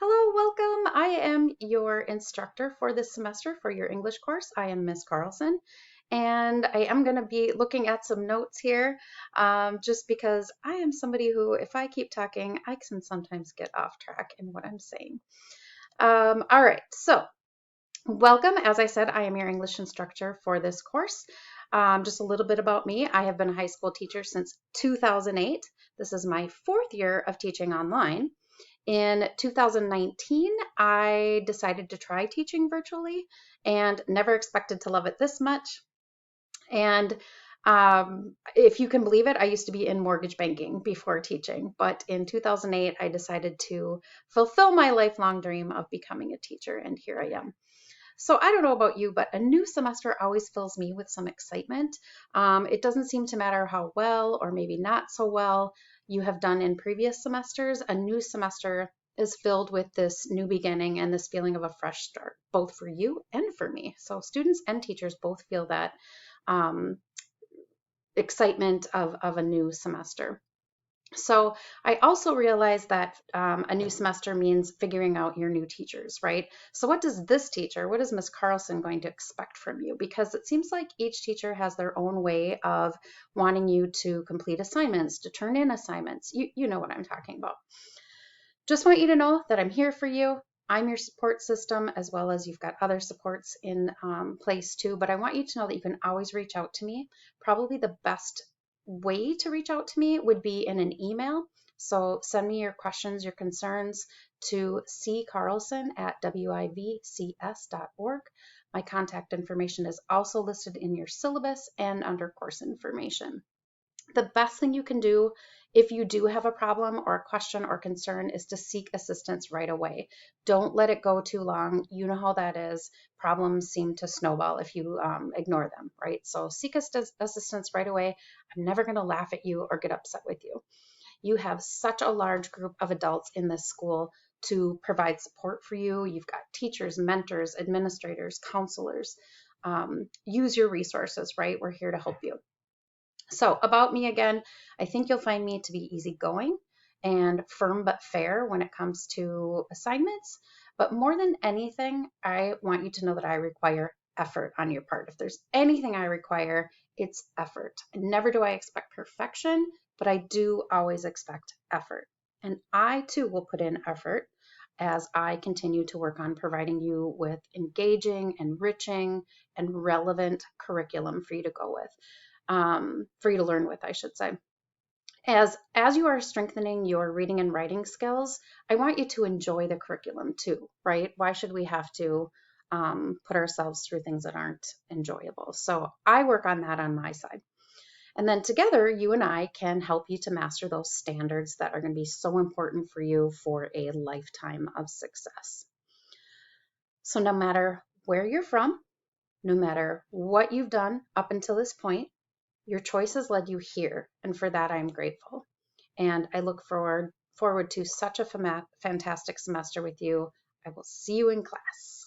Hello, welcome. I am your instructor for this semester for your English course. I am Miss Carlson, and I am going to be looking at some notes here just because I am somebody who, if I keep talking, I can sometimes get off track in what I'm saying. All right, so welcome. As I said, I am your English instructor for this course. Just a little bit about me. I have been a high school teacher since 2008. This is my fourth year of teaching online. In 2019, I decided to try teaching virtually and never expected to love it this much. And if you can believe it, I used to be in mortgage banking before teaching, but in 2008, I decided to fulfill my lifelong dream of becoming a teacher, and here I am. So I don't know about you, but a new semester always fills me with some excitement. It doesn't seem to matter how well or maybe not so well you have done in previous semesters. A new semester is filled with this new beginning and this feeling of a fresh start, both for you and for me. So students and teachers both feel that um, excitement of a new semester. So I also realized that a new semester means figuring out your new teachers, right? So what does this teacher, what is Miss Carlson going to expect from you? Because it seems like each teacher has their own way of wanting you to complete assignments, to turn in assignments. You know what I'm talking about. Just want you to know that I'm here for you. I'm your support system, as well as you've got other supports in place too. But I want you to know that you can always reach out to me. Probably the best way to reach out to me would be in an email. So send me your questions, your concerns to ccarlson@wivcs.org. My contact information is also listed in your syllabus and under course information. The best thing you can do if you do have a problem or a question or concern is to seek assistance right away. Don't let it go too long. You know how that is. Problems seem to snowball if you ignore them, right? So seek assistance right away. I'm never going to laugh at you or get upset with you. You have such a large group of adults in this school to provide support for you. You've got teachers, mentors, administrators, counselors. Use your resources, right? We're here to help you. So about me again, I think you'll find me to be easygoing and firm but fair when it comes to assignments. But more than anything, I want you to know that I require effort on your part. If there's anything I require, it's effort. Never do I expect perfection, but I do always expect effort. And I too will put in effort as I continue to work on providing you with engaging, enriching, and relevant curriculum for you to go with for you to learn with, I should say. As you are strengthening your reading and writing skills, I want you to enjoy the curriculum too, right? Why should we have to put ourselves through things that aren't enjoyable? So I work on that on my side. And then together, you and I can help you to master those standards that are going to be so important for you for a lifetime of success. So no matter where you're from, no matter what you've done up until this point, your choices led you here, and for that I'm grateful. And I look forward to such a fantastic semester with you. I will see you in class.